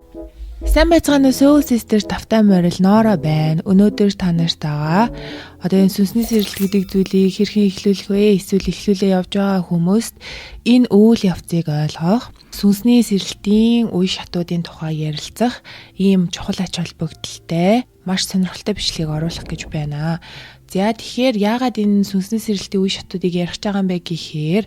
Сайн байцгаана уу Soul Sister тавтай морил Нора байна. Өнөөдөр та нартайгаа одоо энэ сүнсний сэрэлт гэдэг зүйлийг хэрхэн эхлүүлэх вэ? Эсвэл эхлүүлээ явж байгаа хүмүүст энэ үйл явцыг ойлгох, сүнсний сэрэлтийн үе шатуудын тухай ярилцах ийм чухал ач холбогдолтой маш сонирхолтой бичлэгийг оруулах гэж байна. За тэгэхээр яагаад энэ сүнсний сэрэлтийн үе шатуудыг ярих гэж байгаа юм бэ гэхээр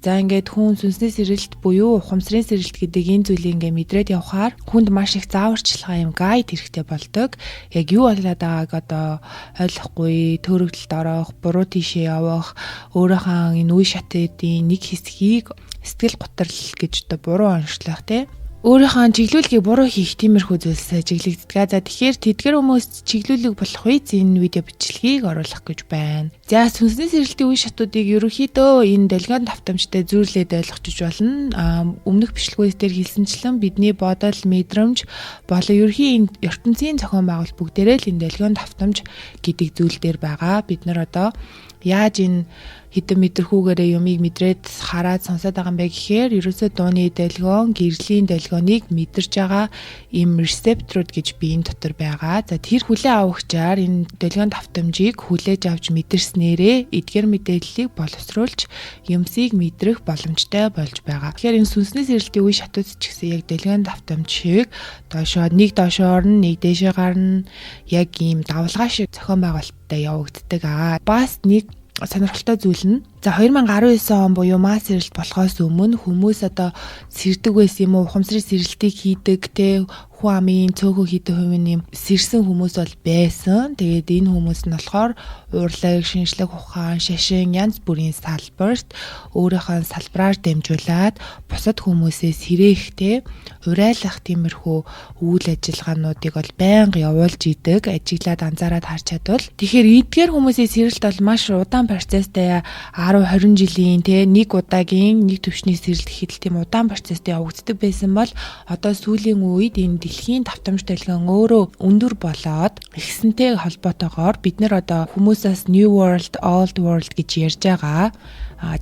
за ингээд хүн сүнсний сэрэлт буюу ухамсарын сэрэлт гэдэг энэ зүйлийг ингээд мэдрээд явхаар хүнд маш их зааварчилгаа юм гайд хэрэгтэй болдог. Яг юу болоод байгааг одоо ойлгохгүй, төрөгдөлд орох, буруу тийшээ явах, өөрийнхөө энэ үе шатуудын нэг хэсгийг сэтгэл готрол гэж одоо буруу онцлох тийм өөрийнхөө чиглүүлгийг буруу хийх тиймэрхүү зүйлсээ чиглэгддэг. За тэгэхээр тэдгэр хүмүүс чиглүүлэг болох үец энэ видео бичлэгийг оруулах гэж байна. За сүнсний сэрэлтийн үе шатуудыг ерөнхийдөө энэ долгион давтамжтай зүйрлээд ойлгочих болно. Өмнөх бичлэгүүд дээр хэлсэнчлэн бидний бодол, мэдрэмж болон ерөнхийн ертөнцийн зохион байгуулалт бүгдээрээ л энэ долгион давтамж гэдэг зүйл дээр байгаа. Бид нар одоо яаж энэ хэдэн мэдрэхүүгээрээ юмыг мэдрээд хараад сонсоод байгаа юм бэ гэхээр ерөөсөө дууны долгион, гэрлийн долгионыг мэдэрж байгаа им рецепторууд гэж биеийн дотор байгаа. За тэр хүлээн авахчаар энэ долгион давтамжийг хүлээж авч мэдэрснээрээ эдгээр мэдээллийг боловсруулж юмсыг мэдрэх боломжтой болж байгаа. Тэгэхээр энэ сүнсний сэрэлтийн үе шатууд ч гэсэн яг долгион давтамж шиг нэг доошоор нь нэг дээшээ гарна яг ийм давлгаа шиг зохион байгуулалттай явагддаг. Бас нэг сонирхолтой зүйл нь за 2019 он буюу масс сэрэлт болохоос өмнө хүмүүс одоо сэрдэг байсан юм уу, ухамсарын сэрэлтийг хийдэг те хүн амын цөөхөн хийдэг хувийн юм сэрсэн хүмүүс бол байсан. Тэгээд энэ хүмүүс нь болохоор урлаг, шинжлэх ухаан, шашин янз бүрийн салбарт өөрийнхөө салбараар дамжуулаад бусад хүмүүсээс сэрээх те урайлах тиймэрхүү үйл ажиллагаануудыг бол байнга явуулж идэг, ажиглаад анзаараад харж чадвал тэгэхээр эдгээр хүмүүсийн сэрэлт бол маш удаан процесстэй 10-20 жилийн те нэг удаагийн нэг төвчний сэрэлт гэхэд тийм удаан процесстэй явагддаг байсан бол одоо сүүлийн үед энэ дэлхийн давтамж долгион өөрөө өндөр болоод ихсэнтэй холбоотойгоор бид нэр одоо хүмүүсээс New World, Old World гэж ярьж байгаа.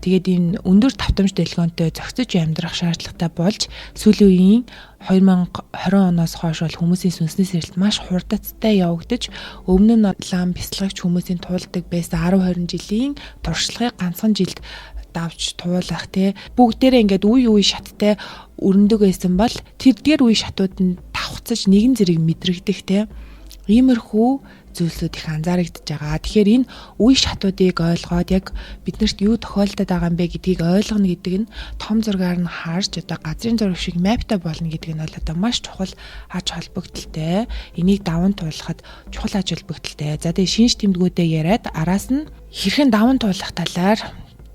Тэгээд энэ өндөр давтамж долгионтой зохицож амьдрах шаардлагатай болж сүүлийн үеийн 2020 оноос хойш бол хүмүүсийн сүнсний сэрэлт маш хурдцтай явагдаж өмнө нь лам бяцлагч хүмүүсийн туулдаг байсан 10-20 жилийн туршлагыг ганцхан жилд давж туулах те бүгдээрээ ингээд үе шаттай өрнөдөг байсан бол тэрдгээр үе шатууд нь давхцаж нэгэн зэрэг мэдрэгдэх те иймэрхүү зүйлсүүд их анзаарэгдэж байгаа. Тэгэхээр энэ үе шатуудыг ойлгоод яг биднэрт юу тохиолдоод байгаа юм бэ гэдгийг ойлгоно гэдэг нь том зургаар нь харж одоо газрын зураг шиг маптай болно гэдэг нь бол одоо маш чухал ач холбогдолтой. Энийг даван туулахад чухал ач холбогдолтой. За тэгээ шинж тэмдгүүдээ яриад араас нь хэрхэн даван туулах талаар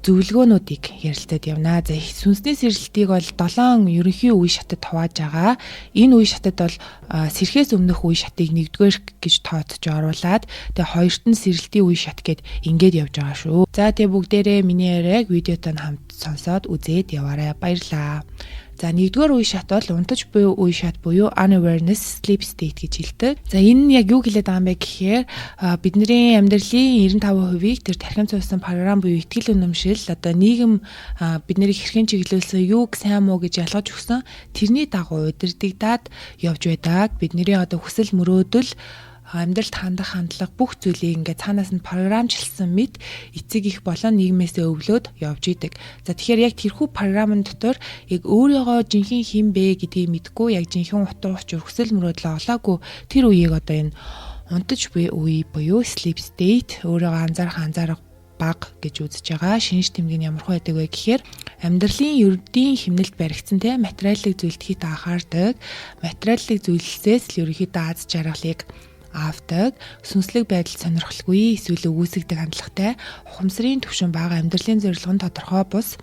зөвлөгөөнүүдийг ярилцаад явна. За сүнсний сэрэлтийг бол 7 ерөнхий үе шатад хувааж байгаа. Энэ үе шатад бол сэрхээс өмнөх үе шатыг 1-р гэж тооцож оруулаад тэгээ хоёрт нь сэрэлтийн үе шат гэд ингээд явж байгаа шүү. За тэгээ бүгдээрээ миний яриаг видеотой хамт сонсоод үзээд яваарай. Баярлалаа. За 1-р үе шат бол унтаж буй үе шат буюу unawareness sleep state гэж хэлдэг. За энэ нь яг юу хэлээд байгаа юм бэ гэхээр бидний амьдралын 95%-ийг тэр тархин цуусан програм буюу ихтгэл үнэмшил одоо нийгэм бид нарыг хэрхэн чиглүүлсэн юуг сайн муу гэж ялгаж өгсөн тэрний дагуу удирдагдаад явж байдаг. Бидний одоо хүсэл мөрөөдөл амьдралд хандах хандлага бүх зүйлийг ингээд цаанаас нь програмчлсан мэд эцэг их болон нийгмээсээ өвлөөд явж идэг. За тэгэхээр яг тэрхүү програмын дотор яг өөрийгөө жинхэнэ хин бэ гэдгийг мэдгүй яг жинхэнэ утга учир хүсэл мөрөөдөл олоогүй тэр үеийг одоо энэ унтаж буй үе буюу sleep state өөрийгөө анзаарах баг гэж үзэж байгаа. Шинж тэмдэг нь ямар хөө байдаг вэ гэхээр амьдралын ердийн хэмнэлд баригдсан те материалын зүйлд хит анхаардаг. Материалын зүйлсээс л ерөнхийдөө аз жаргалыг авдаг, сүнслэг байдал сонирхолгүй эсвэл өгөөсгдөг хандлагатай, ухамсарын түвшин бага, амьдралын зорилго нь тодорхой бус,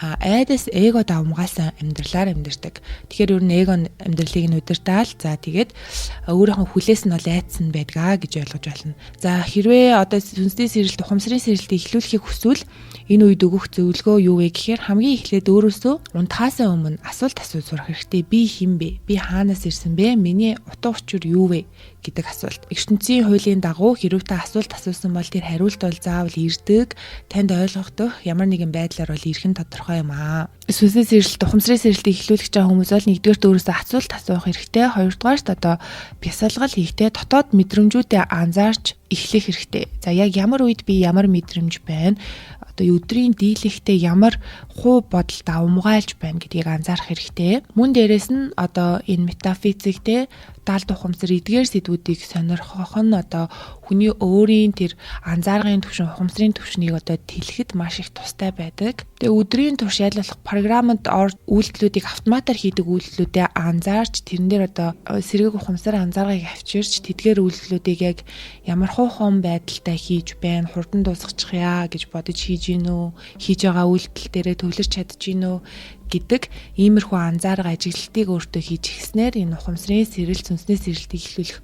айдас эго давмгаас амьдралаар амьдардаг. Тэгэхээр ер нь эго амьдралыг нь удирдаал, за тэгээд өөрийнхөө хүлээс нь бол айдсан байдгаа гэж ойлгож байна. За хэрвээ одоо сүнсний сэрэлт, ухамсарын сэрэлтийг эхлүүлэхийг хүсвэл энэ үед өгөх зөвлөгөө юу вэ гэхээр хамгийн эхлээд өөрөөсөө унтахаасаа өмнө асуулт асууж сурах хэрэгтэй. Би хэн бэ? Би хаанаас ирсэн бэ? Миний утга учир юу вэ? Гэдэг асуулт. асуулт. ертөнцийн хуулийн дагуу хэрв та асуулт асуусан бол тэр хариулт бол заавал ирдэг. Танд ойлгогдох ямар нэгэн байдлаар бол ирэх нь тодорхой юм аа. Сүнсний сэрэлт, ухамсарын сэрэлтийг эхлүүлэх гэж байгаа хүмүүс бол нэгдүгээр өөрөөсөө асуулт асуух хэрэгтэй. Хоёрдугаарт одоо бясалгал хийхдээ дотоод мэдрэмжүүдэд анзаарч эхлэх хэрэгтэй. За яг ямар үед би ямар мэдрэмж байна? Одоо өдрийн дийлэхтэй ямар хуу бодол давмгайлж байна гэдгийг анзаарах хэрэгтэй. Мөн дээрэс нь одоо энэ метафизиктэй даалд ухамсар эдгээр сэдвүүдийг сонирхох нь одоо хүний өөрийн тэр анзааргын түвшин, ухамсарын түвшнийг одоо тэлэхэд маш их тустай байдаг. Тэгээ өдрийн турш яллах програмд үйлдэлүүдийг автоматар хийдэг үйлдэлүүдэд анзаарч тэрэн дээр одоо сэргийг ухамсар анзааргыг авчирч тэдгээр үйлдэлүүдийг яг ямар хуухон байдалтай хийж байна, хурдан дуусгачихъя гэж бодож хийж гинөө, хийж байгаа үйлдэл дээрээ төвлөрч чадж гинөө гэдэг иймэрхүү анзаарга ажиглалтыг өөртөө хийж ихснээр энэ ухамсарын сэрэлт, сүнсний сэрэлтийг эхлүүлэх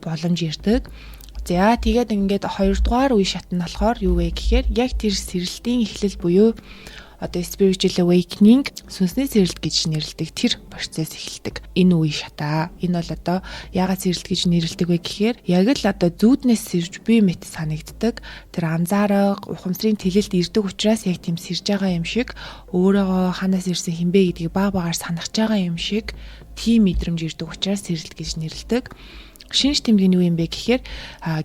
боломж ирдэг. За тэгээд ингээд хоёрдугаар үе шат нь болохоор юу вэ гэхээр яг тэр сэрэлтийн эхлэл буюу одоо spiritual awakening, сүнсний сэрэлт гэж нэрлэдэг тэр процесс эхэлдэг. Энэ үе шатаа. Энэ бол одоо яагаад сэрэлт гэж нэрлэдэг вэ гэхээр яг л одоо зүүднээс сэрж бие мэт санагддаг. Тэр анзаарга, ухамсарын тэлэлт ирдэг учраас яг тийм сэрж байгаа юм шиг өөрөөгөө ханаас ирсэн хинбэ гэдгийг баг багаар санах байгаа юм шиг тийм мэдрэмж ирдэг учраас сэрэлт гэж нэрлэдэг. Шинж тэмдэг нь юу юм бэ гэхээр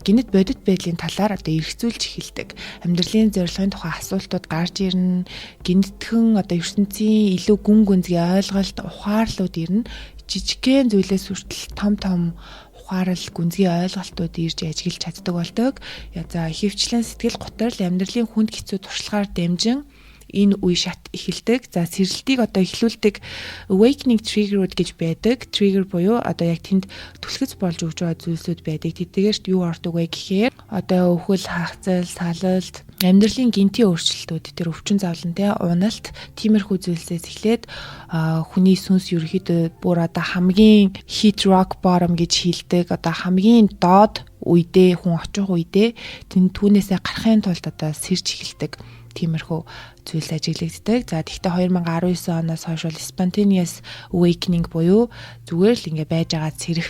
гинэт бодит байдлын талаар одоо эргцүүлж эхэлдэг. Амьдралын зорилгын тухай асуултууд гарч ирнэ. Гинэтхэн одоо ертөнцийн илүү гүн гүнзгий ойлголт, ухаарлууд ирнэ. Жижигхэн зүйлээс хүртэл том ухаарал, гүнзгий ойлголтууд ирж ажиглаж чаддаг болдог. За ихэвчлэн сэтгэл готрол амьдралын хүнд хэцүү туршлагаар дамжин энэ үе шат эхэлдэг. За сэрэлтийг одоо эхлүүлдэг awakening trigger-ууд гэж байдаг. Trigger буюу одоо яг тэнд түлхэц болж өгч байгаа зүйлсүүд байдаг. Тэдгээрт юу ордог вэ гэхээр одоо өвхөл, хагцал, салалт, амьдралын гинтийн өөрчлөлтүүд, тэр өвчин завлантай уналт, тиймэрхүү зүйлсээс эхлээд хүний сүнс ерөөхдөө бүр одоо хамгийн hit rock bottom гэж хэлдэг. Одоо хамгийн доод үедээ хүн очих үедээ түүнээсээ гарахын тулд одоо сэрж эхэлдэг. Тиймэрхүү зүйлс ажиглагддаг. За тэгвэл 2019 оноос хойш бол spontaneous awakening буюу зүгээр л ингээ байж байгаа сэрэх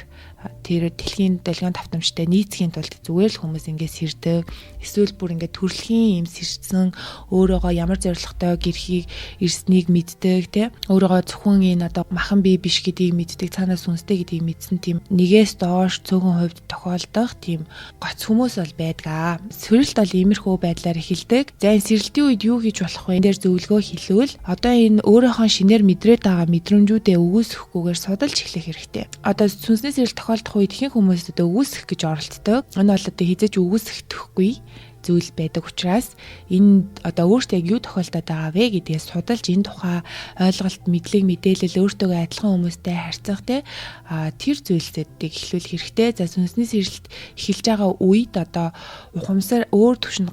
тэр дэлхийн долгион давтамжтай нийцхийн тулд зүгээр л хүмүүс ингээ сэрдэг. Эсвэл бүр ингээ төрөлхийн юм сэрсэн өөрөөгөө ямар зоригтой гэрхийг ирснийг мэддэг тий. Өөрөөгөө зөвхөн энэ одоо махан бие биш гэдгийг мэддэг, цаанаас сүнстэй гэдгийг мэдсэн тийм нэгээс доош цөөхөн хувьд тохиолдох тийм гоц хүмүүс бол байдгаа. Сэрэлт бол иймэрхүү байдлаар эхэлдэг. За энэ сэрэлтийн үед юу хийж болох вэ? Энд дээр зөвлөгөө хэлвэл одоо энэ өөрийнхөө шинээр мэдрээд байгаа мэдрэмжүүдээ өгөөсөхгүйгээр судалж эхлэх хэрэгтэй. Одоо сүнсний сэрэлт тохиолдох үед ихэнх хүмүүс одоо өгөөсөх гэж оролддог. Энэ бол одоо хизээж өгөөсөхдөггүй зүйл байдаг учраас энэ одоо өөртөө яг юу тохиолдоод байгаа вэ гэдгээ судалж энэ тухай ойлголт, мэдлэг, мэдээлэл өөртөөгөө адилхан хүмүүстэй харьцах тэр зүйлсүүдийг эхлүүлэх хэрэгтэй. За сүнсний сэрэлт эхэлж байгаа үед одоо ухамсар өөр түвшинд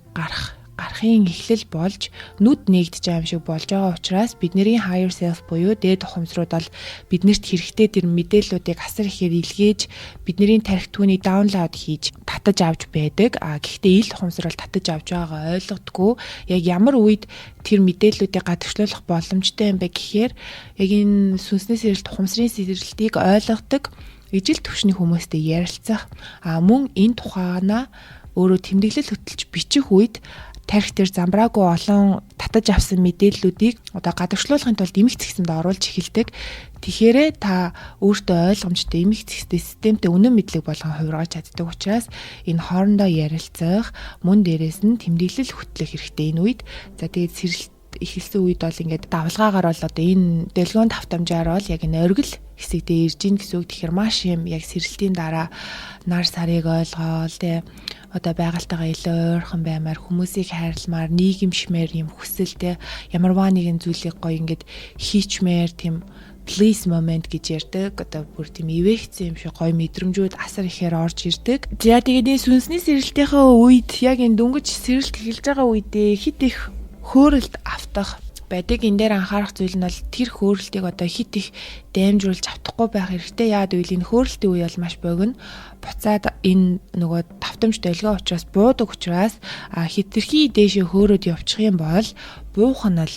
гарахын эхлэл болж нүд нэгдэж байгаа юм шиг болж байгаа учраас бидний higher self буюу дээд ухамсарууд бол биднэрт хэрэгтэй тэр мэдээллүүдийг асар ихээр илгээж бидний тархи түүнийг даунлоад хийж татаж авч байдаг. Гэхдээ ил ухамсар бол татаж авч байгаагаа ойлгодгүй. Яг ямар үед тэр мэдээллүүдийг гадагшлуулах боломжтой юм бэ гэхээр яг энэ сүнсний сэрэлт, ухамсарын сэрэлтийг ойлгодог ижил төвшний хүмүүстэй ярилцах мөн энэ тухайнаа өөрөө тэмдэглэл хөтөлж бичих үед тархи дээр замбраагүй олон татаж авсан мэдээллүүдийг одоо гадагшлуулахын тулд эмх зэгсэнд оруулж эхэлдэг. Тэгэхээр та өөртөө ойлгомжтой эмх зэгстэй системтэй үнэн мэдлэг болгон хувиргаж чаддаг учраас энэ хоорондоо ярилцах, мөн дээрээс нь тэмдэглэл хөтлөх хэрэгтэй энэ үед. За тэгээд сэрэлт эхэлсэн үед бол ингээд давлгаагаар бол одоо энэ дэлгөөнд автамжаар бол яг энэ оргил хэсэгдээ ирж ийн гэсэн үг. Тэгэхээр маш юм яг сэрэлтийн дараа нар сарыг ойлгоол тэ одоо байгальтайгаа илүү ойрхон баймаар, хүмүүсийг хайрламаар, нийгэмшмээр юм хүсэлтэй ямарваа нэгэн зүйлийг гоё ингээд хийчмээр тийм bliss moment гэж ярьдаг. Одоо бүр тийм ивэхцэн юм шиг гоё мэдрэмжүүд асар ихээр орж ирдэг. За тэгээд энэ сүнсний сэрэлтийнхээ үед яг энэ дөнгөж сэрэлт эхэлж байгаа үедээ хит их хөөрөлт автах байдаг. Энэ дээр анхаарах зүйл нь бол тэр хөөрөлтийг одоо хит их даймжруулж автахгүй байх хэрэгтэй. Яад үйл энэ хөөрөлтийн үе бол маш богино. Буцаад энэ нөгөө давтамж долгио учраас буудаг учраас хитрхи дээшээ хөөрөөд явчих юм бол буух нь бол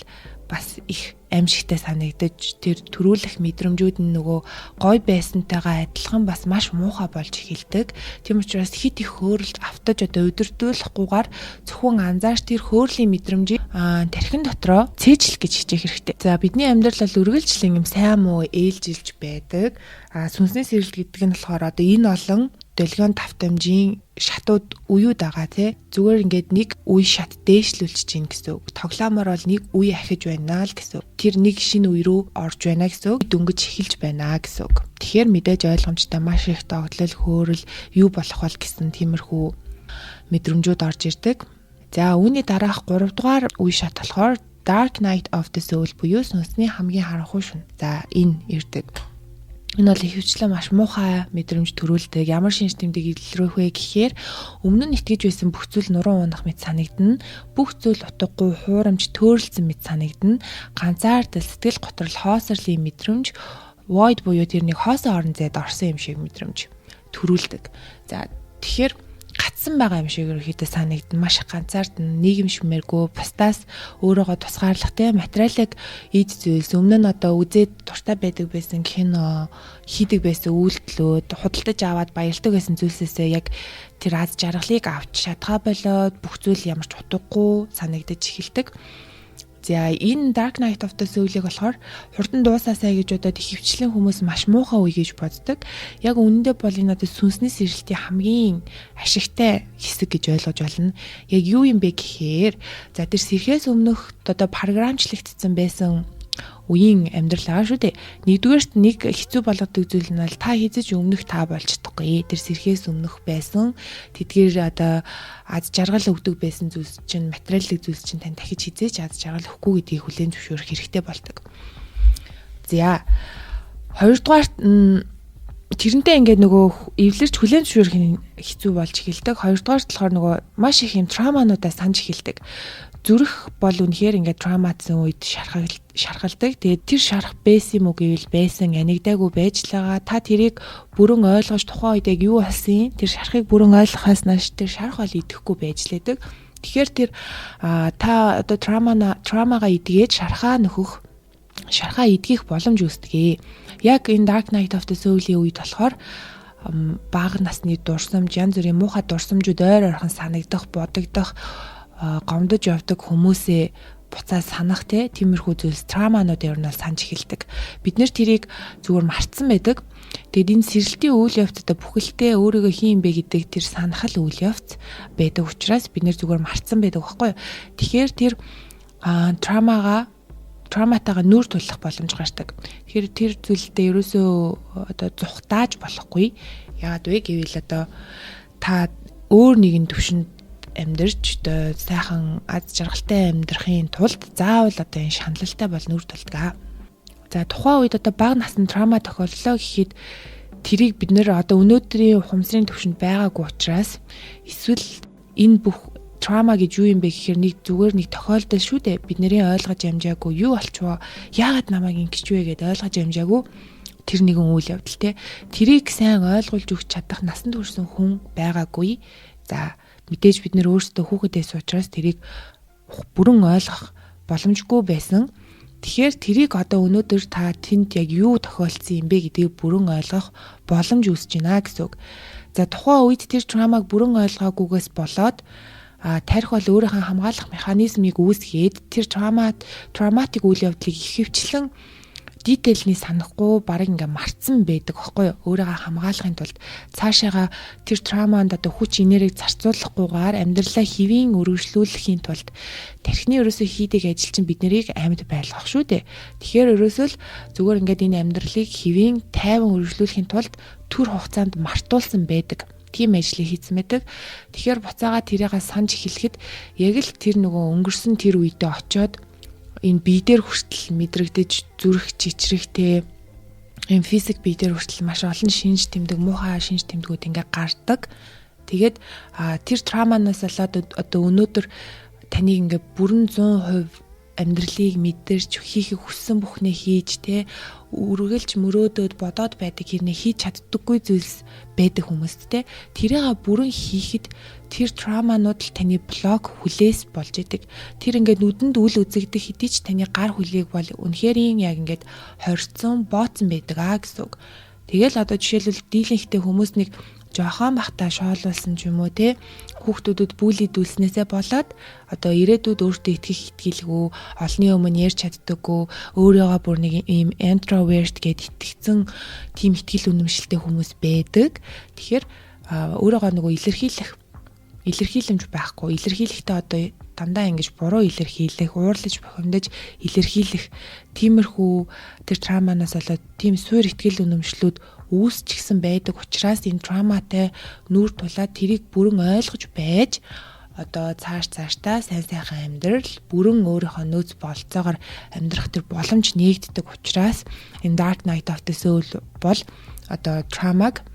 бас их аимшигтай санагдаж тэр төрүүлэх мэдрэмжүүд нь нөгөө гой байсантайгаа адилхан бас маш муухай болж эхэлдэг. Тийм учраас хит их хөөрөлд автаж одоо өдөртүүлэхгүйгээр зөвхөн анзаарч тэр хөөрлийн мэдрэмжийг тархин дотроо цээжлэх гэж хичээх хэрэгтэй. За бидний амьдрал бол үргэлжлэн юм сайн муу ээлжилж байдаг. Сүнсний сэргэлт гэдэг нь болохоор одоо энэ олон долгион давтамжийн шатууд үеуд байгаа тий. Зүгээр ингээд нэг үе шат дээшлүүлж чинь гэсэн үг. Тоглоомоор бол нэг үе ахиж байна л гэсэн үг. Тэр нэг шинэ үе рүү орж байна гэсэн үг. Дөнгөж эхэлж байна гэсэн үг. Тэгэхээр мэдээж ойлгомжтой маш их тогтлол хөөрөл юу болох вэ гэсэн тиймэрхүү мэдрэмжүүд орж ирдэг. За үүний дараах 3 дугаар үе шат болохоор Dark Night of the Soul буюу сүнсний хамгийн харанхуй шөнө. За энэ ирдэг. Энэ бол ихэвчлэн маш муухай мэдрэмж төрүүлдэг. Ямар шинж тэмдэг илрүүлэх вэ гэхээр өмнө нь итгэж байсан бүх зүйл нуруу унах мэт санагдана. Бүх зүйл утгагүй хуурамч төөрөлцөн мэт санагдана. Ганцаардал сэтгэл готрол хоосрлын мэдрэмж void буюу тэр нэг хоосон орон зайд орсон юм шиг мэдрэмж төрүүлдэг. За тэгэхээр гацсан байгаа юм шиг ерөөхдөө санагдана. Маш их ганцаардна, нийгэмшмээргүй, бусдаас өөрийгөө тусгаарлахтай материалыг эд зүйлс өмнө нь одоо үзээд дуртай байдаг байсан кино, хийдэг байсан үйлдэлүүд, худалдаж аваад баяртай байсан зүйлсээсээ яг тэр аз жаргалыг авч чадгаа болоод бүх зүйл ямар ч утгагүй санагдаж эхэлдэг. За энэ Dark Night of the Soul-ыг болохоор хурдан дуусаасаа гэж бодоод ихэвчлэн хүмүүс маш муухай үе гэж боддог. Яг үнэндээ бол энэ одоо сүнсний сэргэлтийн хамгийн ашигтай хэсэг гэж ойлгож байна. Яг юу юм бэ гэхээр за тэр сэрхээс өмнөх одоо програмчлагдсан байсан үеийн амьдрал аа шүү дээ. Нэгдүгээрт нэг хэцүү болгодог зүйл нь бол та хизэж өмнөх та болж чадахгүй. Тэр сэрхээс өмнөх байсан тэдгээр одоо аз жаргал өгдөг байсан зүйлс чинь материалын зүйлс чинь тань дахиж хизээж аз жаргал өгөхгүй гэдгийг хүлээн зөвшөөрөх хэрэгтэй болдог. За хоёрдугаарт тэрнтэй ингээд нөгөө эвлэрч хүлээн зөвшөөрөх хэцүү болж эхэлдэг. Хоёрдугаарт болохоор нөгөө маш их юм травмануудаа санаж эхэлдэг. Зүрх бол үнэхээр ингээд травматсан үед шархалдаг. Тэгээд тэр шарах байсан юм уу гэвэл байсан, анигдаагүй байж л байгаа. Та тэрийг бүрэн ойлгож тухайн үед яг юу болсон, тэр шарахыг бүрэн ойлгохоос нааш тэр шарах бол идэхгүй байж лээдэг. Тэгэхээр тэр та одоо травмагаа идгээд шархаа идгэх боломж үүсдэг. Яг энэ Dark Night of the Soul-ийн үед болохоор бага насны дурсамж, янз бүрийн муухай дурсамжууд ойрхон санагдах, бодогдох, гомдож явдаг хүмүүсээ буцаа санах тиймэрхүү зүйлс травманууд ер нь санаж эхэлдэг. Бид нэр тэрийг зүгээр мартсан байдаг. Тэгэд энэ сэрэлтийн үйл явцад бүхэлдээ өөрийгөө хин юм бэ гэдэг тэр санахал үйл явц байдаг учраас бид нэр зүгээр мартсан байдаг байхгүй юу. Тэгэхээр тэр травматайгаа нүүр тулах боломж гардаг. Тэгэхээр тэр зүйлдээ ерөөсөө одоо зүхтааж болохгүй. Яагаад вэ гэвэл одоо та өөр нэгэн төвшөнд амьдарч одоо сайхан аз жаргалтай амьдрахын тулд заавал одоо энэ шаналлтай бол нүүр тулдаг. За тухайн үед одоо бага насны травма тохиоллоо гэхэд тэрийг бид нэр одоо өнөөдрийн ухамсарын төвшөнд байгаагүй учраас эсвэл энэ бүх травма гэж юу юм бэ гэхээр нэг зүгээр нэг тохиолдол шүү дээ. Бид нарын ойлгож амжаагүй юу болчихвоо, яагаад намайг ингэж вэ гэдээ ойлгож амжаагүй тэр нэгэн үйл явдал те. Тэрийг сайн ойлгуулж өгч чадах насанд хүрсэн хүн байгаагүй. За мэдээж бид нэр өөрсдөө хүүхэдээс учраас тэрийг бүрэн ойлгох боломжгүй байсан. Тэгэхээр тэрийг одоо өнөөдөр та тэнд яг юу тохиолдсон юм бэ гэдгийг бүрэн ойлгох боломж үүсэж байна гэсэн үг. За тухайн үед тэр травмаг бүрэн ойлгоогүйгээс болоод тарих бол өөрийнхөө хамгаалах механизмыг үүсгээд тэр травматик үйл явдлыг ихэвчлэн детальний санахгүй барыг ингээ мартсан байдаг байхгүй юу. Өөрийгөө хамгаалахын тулд цаашаага тэр травманд одоо хүч энергийг зарцуулахгүйгээр амьдралаа хэвийн өргөжлүүлэхийн тулд тархины ерөөсөө хийдэг ажил чинь бид нарыг амьд байлгах шүү дээ. Тэгэхээр ерөөсөө л зүгээр ингээд энэ амьдралыг хэвийн тайван өргөжлүүлэхийн тулд түр хугацаанд мартуулсан байдаг. Тийм ажлыг хийсэн байдаг. Тэгэхээр буцаага тэрийгээ санаж эхлэхэд яг л тэр нөгөө өнгөрсөн тэр үедээ очиод энэ бие дээр хүртэл мэдрэгдэж зүрх чичрэхтэй энэ физик бие дээр хүртэл маш олон шинж тэмдэг, муухай шинж тэмдгүүд ингээ гардаг. Тэгээд тэр травманаас болоод одоо өнөөдөр таныг ингээ бүрэн 100% амьдралыг мэдэрч хийхийг хүссэн бүхнээ хийж те үргэлж мөрөөдөөд бодоод байдаг хэрнээ хийж чаддаггүй зүйлс байдаг хүмүүст те тэрийг бүрэн хийхэд тэр травманууд л таны блок хүлээс болж идэг. Тэр ингээд нүдэнд үл үзэгдэх хэдий ч таны гар хүлээг бол үнэхэрийн яг ингээд хорцсон бооцсон байдаг гэсэн үг. Тэгэл одоо жишээлбэл дийлэнхтэй хүмүүс нэг жоохон бахта шоолуулсан ч юм уу те хүүхдүүдэд бүлийдүүлснээсээ болоод одоо ирээдүйд өөртөө итгэх итгэлгүй олны өмнө ярьж чаддаггүй өөрийгөө бүр нэг ийм introvert гэд итгэцэн тийм итгэл үнэмшилтэй хүмүүс байдаг. Тэгэхээр өөрийгөө нөгөө илэрхийлэмж байхгүй. Илэрхийлэхдээ одоо дандаа ингэж буруу илэрхийлэх, уурлаж бохимдож илэрхийлэх тиймэрхүү тэр травманаас болоод тийм суур итгэл үнэмшлүүд үүсчихсэн байдаг учраас энэ травматай нүүр тулаад тэрийг бүрэн ойлгож байж одоо цаашдаа сайн сайхан амьдрал бүрэн өөрийнхөө нөөц болцоогоор амьдрах тэр боломж нээгддэг учраас энэ Dark Night of the Soul бол одоо травмаг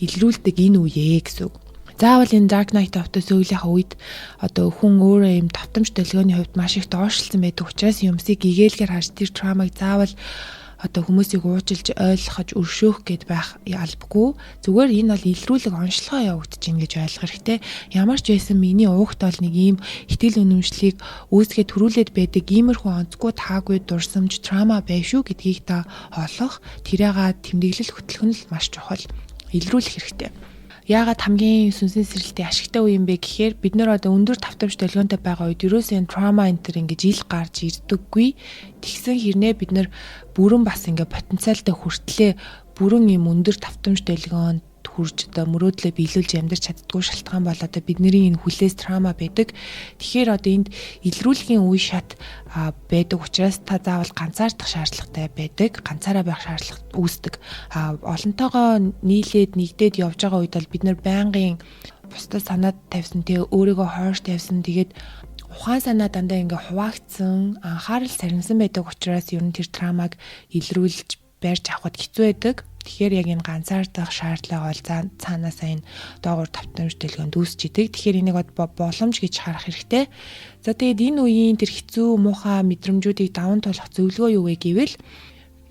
илрүүлдэг энэ үеэ гэсэн үг. Заавал энэ Dark Night of the Soul-ийн үед одоо хүн өөрөө юм давтамж төлгөөний хувьд маш их доошлсон байдаг учраас юмсыг гэгээлгээр харж тэр травмаг заавал одоо хүмүүсийг уучлж ойлгож өршөөх гэд байх албагүй. Зүгээр энэ бол илрүүлэг онцлогоо явагдаж байна гэж ойлгох хэрэгтэй. Ямар ч байсан миний уугт бол нэг ийм итгэл үнэмшлийг үүсгээд төрүүлээд байдаг иймэрхүү онцгүй таагүй дурсамж траума байв шүү гэдгийг та олох, тэрээга тэмдэглэл хөтлөх нь л маш чухал. Илрүүлэх хэрэгтэй. Яагаад хамгийн сүнсний сэрэлтийн ашигтай үе юм бэ гэхээр бид нар одоо өндөр давтамж төлгөөнтэй байгаа үед ерөөсөө энэ trauma enter ингэж ил гарч ирдэггүй. Тэгсэн хэрнээ бид нар бүрэн бас ингээ потенциалтай хүртлээ бүрэн юм өндөр давтамж төлгөөнд хүрж одоо мөрөөдлөө биелүүлж амьдарч чаддгүй шалтгаан бол одоо бидний энэ хүлээс траума байдаг. Тэгэхээр одоо энд илрүүлгийн үе шат байдаг учраас та заавал ганцаардах шаардлагатай байдаг. Ганцаараа байх шаардлага үүсдэг. Олонтойгоо нийлээд нэгдээд явж байгаа үед бол бид нар байнгын бусдад санаад тавьсан тэгээ өөрийгөө хойш тавьсан тэгээд ухаан санаа дандаа ингээ хуваагдсан анхаарал сарнсан байдаг учраас ер нь тэр траумаг илрүүлж барьж авахд хэцүү байдаг. Тэгэхээр яг энэ ганцаардах шаардлага бол цаанаасаа энэ доогуур давтамж дэлгөөнд үүсч идэг. Тэгэхээр энийг боломж гэж харах хэрэгтэй. За тэгээд энэ үеийн тэр хэцүү муухай мэдрэмжүүдийг даван туулах зөвлөгөө юу вэ гэвэл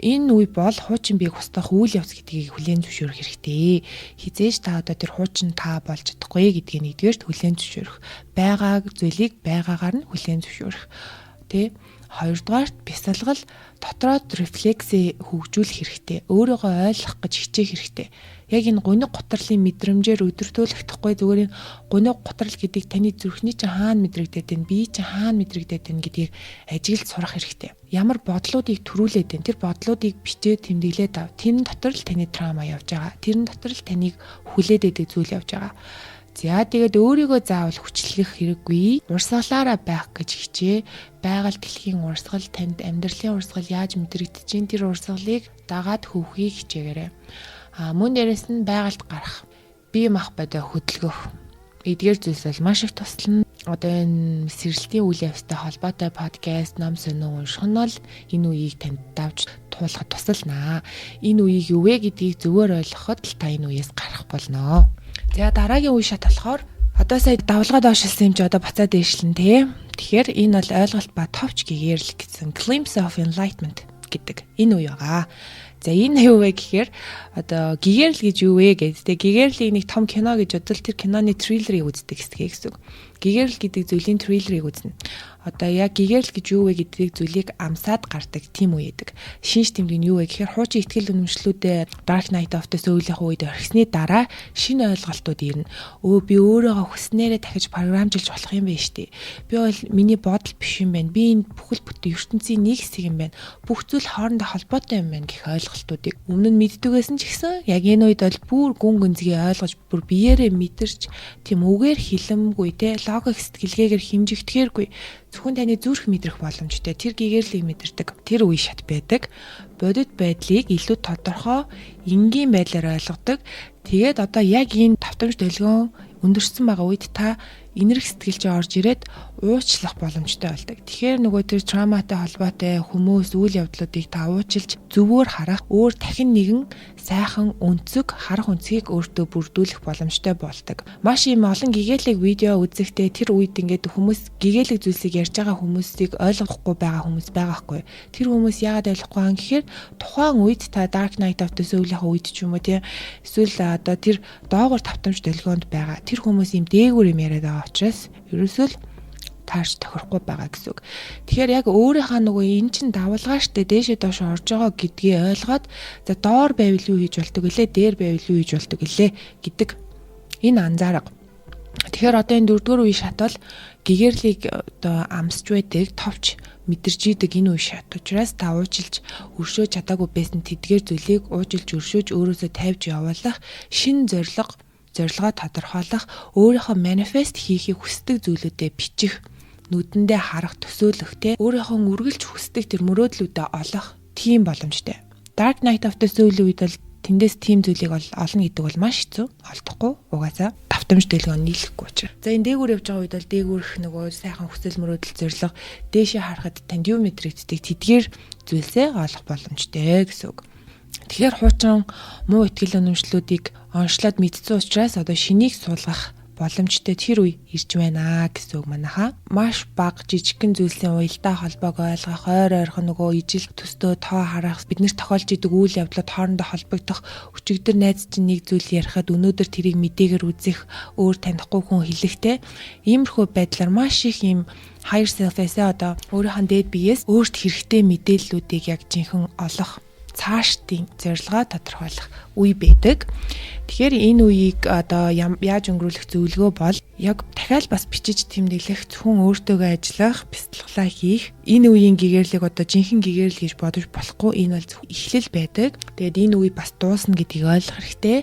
энэ үе бол хуучин биеийг устгах үйл явц гэдгийг хүлээн зөвшөөрөх хэрэгтэй. Хизээж та одоо тэр хуучин та болж чадахгүй гэдгийг нэгдүгээрт хүлээн зөвшөөрөх. Байгаа зүйлийг байгаагаар нь хүлээн зөвшөөрөх. Тэ? Хоёрдугаарт бясалгал дотроод рефлексээ хөгжүүлэх хэрэгтэй. Өөрийгөө ойлгох гэж хичээх хэрэгтэй. Яг энэ гуниг гутралын мэдрэмжээр өдөртөөлөхдөггүй зүгээр энэ гуниг гутрал гэдэг таны зүрхний чинь хаана мэдрэгдээд байна, бие чинь хаана мэдрэгдээд байна гэдгийг ажиглаж сурах хэрэгтэй. Ямар бодлуудыг төрүүлээд байна, тэр бодлуудыг бичээд тэмдэглээд ав. Тэрэн дотор л таны траума явж байгаа. Тэрэн дотор л таныг хүлээд идэг зүйл явж байгаа. За тэгээд өөрийгөө заавал хүчлэх хэрэггүй. Урсгалаараа байх гэж хичээ. Байгаль дэлхийн урсгал танд амьдралын урсгал яаж мэдрэгдэж чинь тэр урсгалыг дагаад хөвхийг хичээгээрэй. Мөн дээрэс нь байгальд гарах, бие махбодоо хөдөлгөх. Эдгээр зүйлс бол маш их туслана. Одоо энэ сэрэлтийн үйл явцтай холбоотой подкаст, ном сонин унших нь бол энэ үеийг танд давж туулахад тусалнаа. Энэ үеийг юу вэ гэдгийг зөвөр ойлгоход л та энэ үеэс гарах болно. За дараагийн үе шат болохоор одоо сая давлгаа доошилсан юм чи одоо буцаад дээшлэн тий. Тэгэхээр энэ бол ойлголт ба товч гэгэрл гэсэн glimpse of enlightenment гэдэг энэ үе байгаа. За энэ юу вэ гэхээр одоо гэгэрл гэж юу вэ гэдэг. Гэгэрлийг нэг том кино гэж бодвол тэр киноны трейлерыг үздэг гэсэн үг. Гэгэрл гэдэг зүйлийн трейлерыг үзнэ. Одоо яг гэгэрл гэж юу вэ гэдгийг зүйлийг амсаад гардаг тийм үе байдаг. Шинж тэмдэг нь юу вэ гэхээр хуучин ихтгэл үнэмшлүүдээ Dark Night of the Soul-ийн үед орхисны дараа шинэ ойлголтууд ирнэ. Би өөрийгөө хүснээрээ дахиж програмжилж болох юм байна штэ. Би бол миний бодол биш юм байна. Би энэ бүхэл бүтэн ертөнцийн нэг хэсэг юм байна. Бүх зүйл хоорондоо холбоотой юм байна гэх ойлголтуудыг өмнө нь мэддэгсэн ч гэсэн яг энэ үед бол бүр гүн гүнзгий ойлгож бүр биеэрээ мэдэрч тийм үгээр хилэмгүй те логик сэтгэлгээгээр хэмжигдэхээргүй зөвхөн таны зүрх мэдрэх боломжтой тэр гэгэрлийг мэдэрдэг тэр үе шат байдаг. Бодит байдлыг илүү тодорхой энгийн байдлаар ойлгодог. Тэгээд одоо яг энэ давтамж төлгөөн өндөрсөн байгаа үед та инэрх сэтгэл чинь орж ирээд уучлах боломжтой болдог. Тэгэхээр нөгөө тэр травматай холбоотой хүмүүс үйл явдлуудыг та уучлж зөвөр харах, өөр дахин нэгэн сайхан өнцөг харах үнцгийг өөртөө бүрдүүлэх боломжтой болдог. Маш им олон гэгээлэг видео үзэхдээ тэр үед ингээд хүмүүс гэгээлэг зүйлсийг ярьж байгаа хүмүүсийг ойлгохгүй байгаа хүмүүс байгаа хгүй. Тэр хүмүүс яагаад ойлгохгүй юм гэхээр тухайн үед та Dark Knight of the Soul-ийн үед ч юм уу тийм эсвэл одоо тэр доогуур тавтамж долгионд байгаа тэр хүмүүс юм дээгүүр юм яриад байгаа учраас ерөөсөө л тааш тохирохгүй байгаа гэсэн үг. Тэгэхээр яг өөрийнхөө нөгөө эн чин давалгаа штэ дээшээ доош орж байгаа гэдгийг ойлгоод за доор байвал юу хийж болдог гэлээ, дээр байвал юу хийж болдог гэлээ гэдэг энэ анзаарга. Тэгэхээр одоо энэ 4-р үе шат бол гэгэрлийг одоо амсч байдаг, товч мэдэрч идэг энэ үе шат. Учираас та уучлж өршөөж чадаагүй байсан тэдгээр зүйлийг уужилж өршөөж өөрөөсөө тавьж явуулах, шин зорилгоо тодорхойлох, өөрийнхөө манифест хийхийг хүсдэг зүйлүүдэд бичих, нүдэндээ харах, төсөөлөх те өөрийнхөө үргэлж хүсдэг тэр мөрөөдлүүдэд олох тийм боломжтой. Dark Knight of the Soul үед бол тэндээс тийм зүйлийг олно гэдэг бол маш хэцүү. Олдохгүй угаасаа давтамж дэлгөө нийлэхгүй учраас. За энэ дээгүүр явж байгаа үед бол дээгүүрх нөгөө сайхан хүсэл мөрөөдөл зорилго дээшээ харахад танд юу мэдрэгддэг тэдгээр зүйлсээ олох боломжтой гэсэн үг. Тэгэхээр хуучин муу итгэл үнэмшлүүдийг онцлоод мэдсэн учраас одоо шинийг суулгах боломжтой тэр үе ирж байна гэсэн үг манайхаа. Маш бага жижигхэн зүйлсийн уялдаа холбоог ойлгох, ойр ойрхон нөгөө ижил төстөө тоо харах, биднэрт тохиолж идэг үйл явдлууд хоорондоо холбогдох, өчигдөр найз чинь нэг зүйл ярихад өнөөдөр тэрийг мэдээгээр үзэх, өөр танихгүй хүн хэлэхтэй. Иймэрхүү байдлаар маш их юм higher self-ээс одоо өөрийнхөө дээд биеэс өөрт хэрэгтэй мэдээллүүдийг яг жинхэнэ олох, цаашдын зорилгоо тодорхойлох үе байдаг. Тэгэхээр энэ үеийг одоо яаж өнгөрүүлэх зөвлөгөө бол яг дахиад бас бичиж тэмдэглэх, зөвхөн өөртөөгөө ажиллах, бяцлаглаа хийх. Энэ үеийн гэгэрлийг одоо жинхэнэ гэгэрлэл гэж бодож болохгүй. Энэ бол эхлэл байдаг. Тэгээд энэ үе бас дуусна гэдгийг ойлгох хэрэгтэй.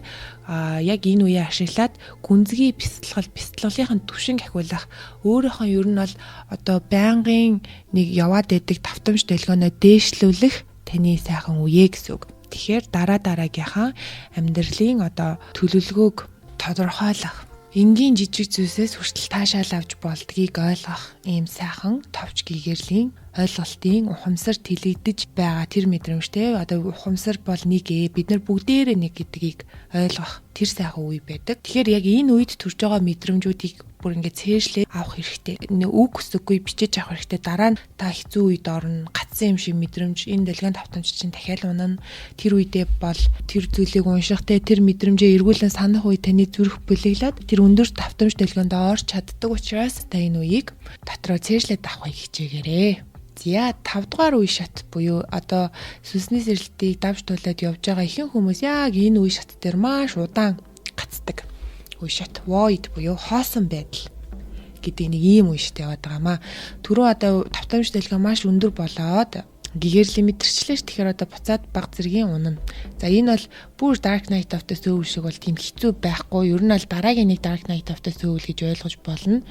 Яг энэ үеийг ашиглаад гүнзгий бяцлаглалын түвшинг ахиулах. Өөрийнхөө ер нь бол одоо байнгын нэг яваад байдаг давтамж дэлгөөнөө дээшлүүлэх таны сайхан үе гэсэн үг. Тэгэхээр дараагийнхаа амьдралын одоо төлөвлөгөөг тодорхойлох, энгийн жижиг зүйлсээс хүртэл таашаал авч болдгийг ойлгох ийм сайхан товч гэгэрлийн ойлголтын ухамсар тэлэгдэж байгаа тэр мэдрэмжтэй. Одоо ухамсар бол нэг бид нар бүгдээрээ нэг гэдгийг ойлгох тэр сайхан үе байдаг. Тэгэхээр яг энэ үед төрж байгаа мэдрэмжүүдийг бүр ингээд цээжлээ авах хэрэгтэй. Үг өсөхгүй бичиж авах хэрэгтэй. Дараа нь та хэцүү үед орно. Гацсан юм шиг мэдрэмж энэ дэлгэн тавтамж чинь дахиад унана. Тэр үедээ бол тэр зүйлийг уншихтай тэр мэдрэмжээ эргүүлэн санах үе таны зүрх бүлэглээд тэр өндөр тавтамж дэлгэнд орж чаддаг учраас та энэ үеийг дотроо цээжлээд авахыг хичээгээрэй. За 5 дугаар үе шат буюу одоо сүнсний сэрэлтийг давж туулаад явж байгаа ихэнх хүмүүс яг энэ үе шат дээр маш удаан гацдаг. Үе шат void буюу хоосон байдал гэдэг нэг ийм үе шат яваад байгаамаа. Түрүү одоо тавтамж дэлгэн маш өндөр болоод гэгэрлийн мэдэрчлээш тэгэхээр одоо буцаад баг зэргийн унана. За энэ бол бүр Dark Knight of the Soul шиг бол тийм хэцүү байхгүй. Ер нь бол дараагийн нэг Dark Knight of the Soul гэж ойлгож болно.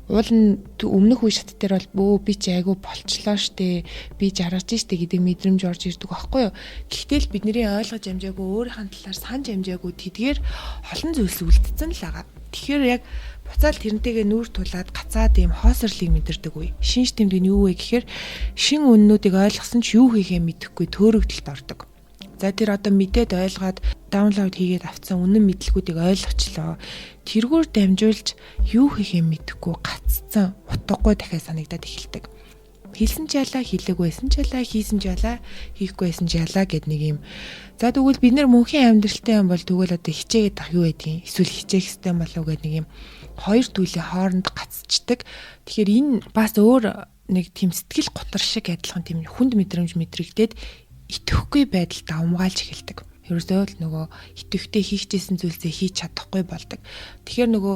Уул нь өмнөх үе шат дээр бол би чи айгу болчлоо штэ. Би жаргаж штэ гэдэг мэдрэмж орж ирдэг байхгүй юу. Гэхдээ л бидний ойлгож амжаагүй өөрийнхөө талаар санаж амжаагүй тэдгээр олон зүйлс үлдсэн л байгаа. Тэгэхээр яг буцаал тэрнтэйгээ нүүр тулаад гацаад ийм хоосрлыг мэдэрдэг үе. Шинж тэмдэг нь юу вэ гэхээр шин үннүүдийг ойлгосон ч юу хийхээ мэдэхгүй төөрөгдөлд ордог. За тэр одоо мэдээд ойлгоод даунлоад хийгээд авцсан үнэн мэдлгүүдийг ойлгочлоо. Тэргүүр дамжуулж юу хийхээ мэдэхгүй гаццсан утгагүй дахиад санагдаад эхэлдэг. Хэлсэн ч ялаа, хэлээгүйсэн ч ялаа, хийсэн ч ялаа, хийхгүйсэн ч ялаа гэд нэг юм. За тэгвэл бид нэр мөнхийн амьдралтай юм бол тэгвэл одоо хичээгээд ах юу байдгийг эсвэл хичээх хэрэгтэй болов гэд нэг юм хоёр зүйлийн хооронд гацчдаг. Тэгэхээр энэ бас өөр нэг тийм сэтгэл готор шиг адилхан тийм хүнд мэдрэмж мэдрэгдээд итгэхгүй байдал давмгаалж эхэлдэг. Ерөөсөө л нөгөө итгэвтэй хийхжсэн зүйлсээ хийж чадахгүй болдог. Тэгэхээр нөгөө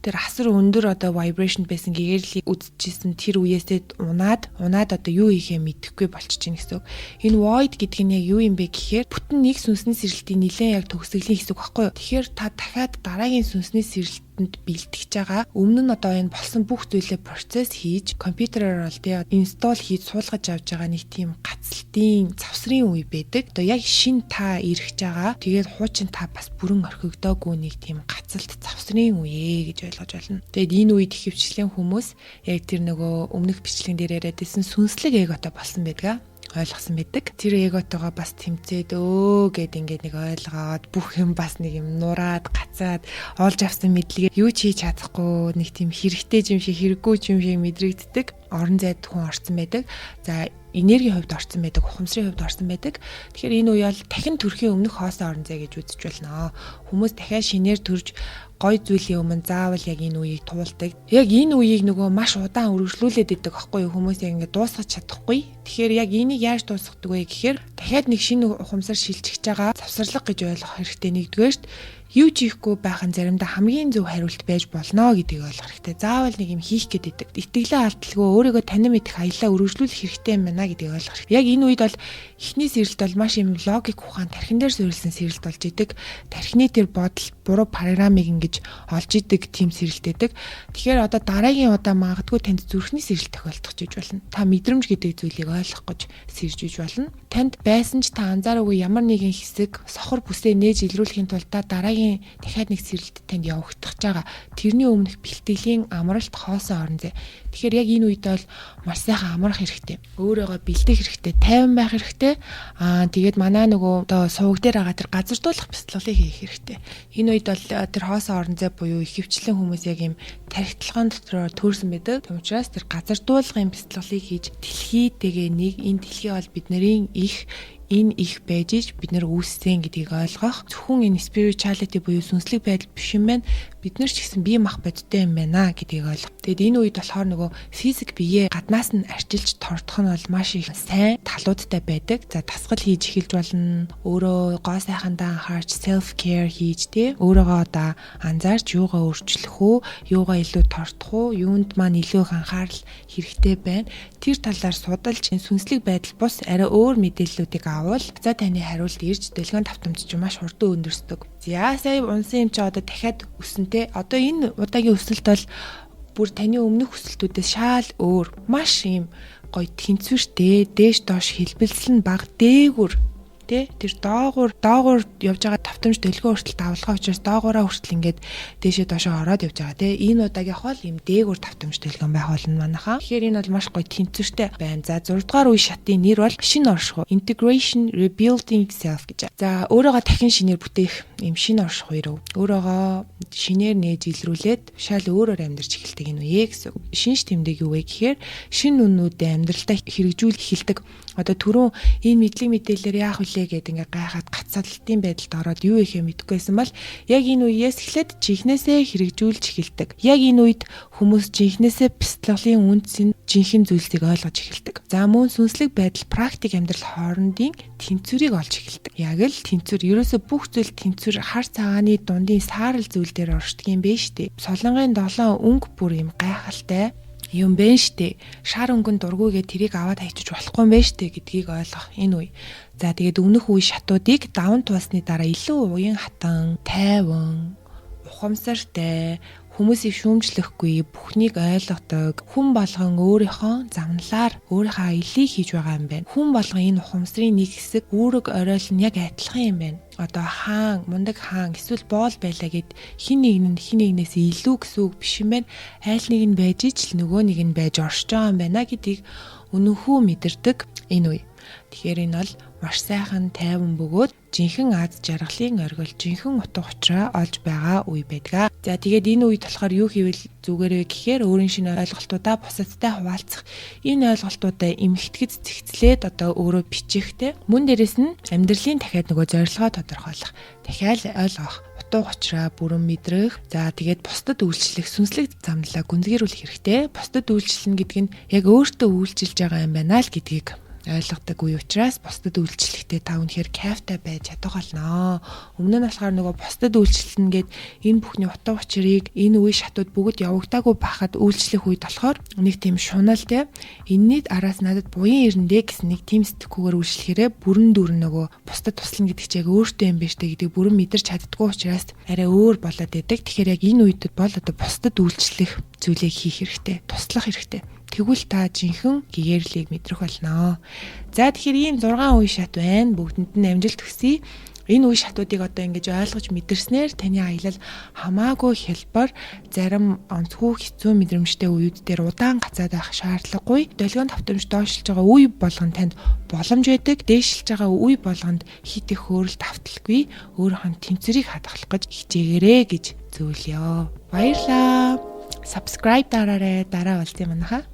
тэр асар өндөр одоо vibration байсан гэгэрлийг үзчихсэн тэр үеэсээ унаад одоо юу хийхээ мэдэхгүй болчих чинь гэсэн үг. Энэ void гэдэг нь яг юу юм бэ гэхээр бүтэн нэг сүнсний сэрэлтийн нэлээд яг төгсгөлийн хэсэг багхгүй юу. Тэгэхээр та дахиад дараагийн сүнсний сэрэлт дотнд бэлтгэж байгаа. Өмнө нь одоо энэ болсон бүх зүйлээ процесс хийж компьютероор бол тий инсталл хийж суулгаж авч байгаа нэг тийм гацалтын завсрын үе байдаг. Одоо яг шин та ирэх байгаа. Тэгээд хуучин та бас бүрэн орхигдоогүй нэг тийм гацалт завсрын үе гэж ойлгож байна. Тэгээд энэ үед ихэвчлэн хүмүүс яг тэр нөгөө өмнөх бичлэгэн дээр яриадсэн сүнслэг эготой болсон байдаг. Ойлгосон байдаг. Тэр эготойгоо бас тэмцээд гэд ингээд нэг ойлгоод бүх юм бас нэг юм нураад гацаад олж авсан мэдлэгээ юу ч хийж чадахгүй нэг тийм хэрэгтэй юм шиг хэрэггүй юм шиг мэдрэгддэг. Орон зайд хүн орсон байдаг. За энергийн хувьд орсон байдаг, ухамсарын хувьд орсон байдаг. Тэгэхээр энэ үе бол дахин төрхийн өмнөх хоосон орон зай гэж үзэж болно. Хүмүүс дахиад шинээр төрж гой зүйлийн өмнө заавал яг энэ үеийг туулдаг. Яг энэ үеийг нөгөө маш удаан үргэлжлүүлээд идэг аахгүй юу? Хүмүүс яг ингэ дуусгаж чадахгүй. Тэгэхээр яг энийг яаж дуусгадаг вэ гэхээр дахиад нэг шинэ ухамсар шилжиж байгаа завсарлага гэж ойлгох хэрэгтэй. Нэгдүгээрт юу ч хийхгүй байх нь заримдаа хамгийн зөв хариулт байж болно гэдгийг ойлгох хэрэгтэй. Заавал нэг юм хийх гэдэг. Итгэлээ алдалгүй өөрийгөө танин мэдэх аяллаа үргэлжлүүлэх хэрэгтэй юм байна гэдгийг ойлгох хэрэгтэй. Яг энэ үед бол эхний сэрэлт бол маш юм логик ухаан тархин дээр суурилсан сэрэлт болж идэг. Тархины тэр бодол буруу программыг ингэж олж идэг тийм сэрэлт байдаг. Тэгэхээр одоо дараагийн удаа магадгүй танд зүрхний сэрэлт тохиолдох гэж болно. Та мэдрэмж гэдэг зүйлийг ойлгох гэж сэрж иж болно. Танд байсан ч та анзаараагүй ямар нэгэн хэсэг сохор бүсээ нээж илрүүлэхийн тулд та дараагийн дахиад нэг сэрэлт танд явагдах байгаа. Тэрний өмнөх бэлтгэлийн амралт хоосон орон зай. Тэгэхээр яг энэ үед бол маш сайхан амрах хэрэгтэй. Өөрийгөө бэлдэх хэрэгтэй, тайван байх хэрэгтэй. Тэгээд манай нөгөө одоо сувг дээр байгаа тэр газардуулах бяцлаглалыг хийх хэрэгтэй. Энэ үед бол тэр хоосон орон зай буюу ихэвчлэн хүмүүс яг юм тархитлагын дотор төрсэн байдаг. Тэм учраас тэр газардуулгын бяцлаглалыг хийж дэлхийтэйгээ нэг энэ дэлхий бол бидний энэ их байж иж бид нар үүссэн гэдгийг ойлгох. Зөвхөн энэ spirituality буюу сүнслэг байдал биш юм байна. Бид нар ч гэсэн бие мах бодтой юм байна гэдгийг ойлгох. Тэгэд энэ үед болохоор нөгөө физик биеэ гаднаас нь арчилж тордох нь бол маш их сайн талуудтай байдаг. За дасгал хийж эхэлж болно. Өөрөө гоо сайхандаа анхаарч self care хийж тий. Өөрийгөө одоо анзаарч юугаа өөрчлөх үү, юугаа илүү тордох уу, юунд маань илүү их анхаарал хэрэгтэй байна. Тэр талаар судалж сүнслэг байдал бус арай өөр мэдээллүүдийг авал за таны хариулт ирж дэлгэн давтамж чинь маш хурдан өндөрсдөг. За сая унсан юм чи одоо дахиад өснөтэй. Одоо энэ удаагийн өсөлт бол бүр таны өмнөх өсөлтүүдээс шал өөр. Маш юм гоё тэнцвэртэй, дээш доош хэлбэлзэл нь бага дээгүр тэр доогуур явж байгаа давтамж дэлгөө хүртэл давлгаа учраас доогуураа хүртэл ингээд дээшээ доошоо ороод явж байгаа тий. Энэ удаагийнх бол юм дээгүүр давтамж дэлгэн байх болно манайхаа. Тэгэхээр энэ бол маш гоё тэнцвэртэй байна. За 6 дугаар үе шатын нэр бол шинэ оршихуй Integration Rebuilding Self гэж. За өөрийгөө дахин шинээр бүтээх юм шинэ оршихуй руу өөрийгөө шинээр нээж илрүүлээд шал өөрөөр амьдарч эхэлдэг энэ үе гэсэн. Шинж тэмдэг юу вэ гэхээр шинэ үннүүдээ амьдралдаа хэрэгжүүлэх эхэлдэг. Одоо түрүүн энэ мэдлэг мэдээлэлээр яах вэ гэдэг ингээ гайхаад гацаалтын байдалд ороод юу ихэ мэдгүйсэн бол яг энэ үеэс эхлээд жинхнээсээ хэрэгжүүлж эхэлдэг. Яг энэ үед хүмүүс жинхнээсээ бяцлаглалын үндсийн жинхэнэ зүйлсийг ойлгож эхэлдэг. За мөн сүнслэг байдал практик амьдрал хоорондын тэнцвэрийг олж эхэлдэг. Яг л тэнцвэр ерөөсө бүх зүйл тэнцвэр хар цагааны дундын саарл зүйл дээр оршдог юм бэ штэ. Солонгын 7 өнгө бүр юм гайхалтай юм бэ штэ. Шар өнгөн дургүйгээ тэрийг аваад хайчиж болохгүй юм бэ штэ гэдгийг ойлгох энэ үе. За тэгээд өмнөх үе шатуудыг даван туусны дараа илүү уян хатан, тайван, ухамсартай, хүмүүсийг шүүмжлэхгүй, бүхнийг ойлгодог, хүн болгон өөрийнхөө замналаар өөрийнхөө аяллыг хийж байгаа юм байна. Хүн болгон энэ ухамсарын нэг хэсэг үүрэг оройл нь яг адилхан юм байна. Одоо хаан, мундаг хаан эсвэл боол байлаа гэд хин нэгнээс илүү гэсэн үг биш юм байна. Айл нэг нь байж ич л нөгөө нэг нь байж оршиж байгаа юм байна гэдгийг үнэнхүү мэдэрдэг энэ үе. Тэгэхээр энэ бол маш сайхан тайван бөгөөд жинхэнэ аз жаргалын оргил жинхэнэ утга учраа олж байгаа үе байдаг. За тэгээд энэ үед болохоор юу хийвэл зүгээр вэ гэхээр өөрийн шинэ ойлголтуудаа бусадтай хуваалцах. Энэ ойлголтуудаа эмхтгэж зэгцлээд одоо өөрөө бичихтэй. Мөн дээрэс нь амьдралын дахиад нөгөө зорилгоо тодорхойлох. Дахиад ойлгох. Утга учраа бүрэн мэдрэх. За тэгээд бусдад үйлчлэх, сүнслэг замналаа гүнзгийрүүлэх хэрэгтэй. Бусдад үйлчлэнэ гэдэг нь яг өөртөө үйлчилж байгаа юм байна л гэдгийг ойлгодог үе учраас бусдад үйлчлэхдээ та үнэхээр кайфтай байж чадгалнаа. Өмнө нь болохоор нөгөө бусдад үйлчлэн гээд энэ бүхний утга учирыг энэ үе шатууд бүгд явагдаагүй байхад үйлчлэх үед болохоор нэг тийм шунал те энэний араас надад буян ирэндээ гэсэн нэг тийм сэтгхүүгээр үйлчлэхээрээ бүрэн дүүрэн нөгөө бусдад туслана гэдэг чинь яг өөртөө юм биш те гэдэг бүрэн мэдэрч чаддгүй учраас арай өөр болоод идэг. Тэгэхээр яг энэ үед бол одоо бусдад үйлчлэх зүйлийг хийх хэрэгтэй, туслах хэрэгтэй. Тэгвэл та жинхэнэ гэгэрлийг мэдрэх болно. За тэгэхээр ийм 6 үе шат байна. Бүгдэнд нь амжилт хүсье. Энэ үе шатуудыг одоо ингэж ойлгож мэдэрснээр таны аялал хамаагүй хялбар, зарим онцгүй хэцүү мэдрэмжтэй үеуд дээр удаан гацаад байх шаардлагагүй. Долгион давтамж доошлж байгаа үе болгон танд боломж байдаг. Дээшилж байгаа үе болгонд хит их хөөрөл давталгүй. Өөрийнхөө тэмцэрийг хадгалах гэж хичээгээрэй гэж зөвлөё. Баярлалаа. Subscribe дараарай. Дараа уулзъя манайха.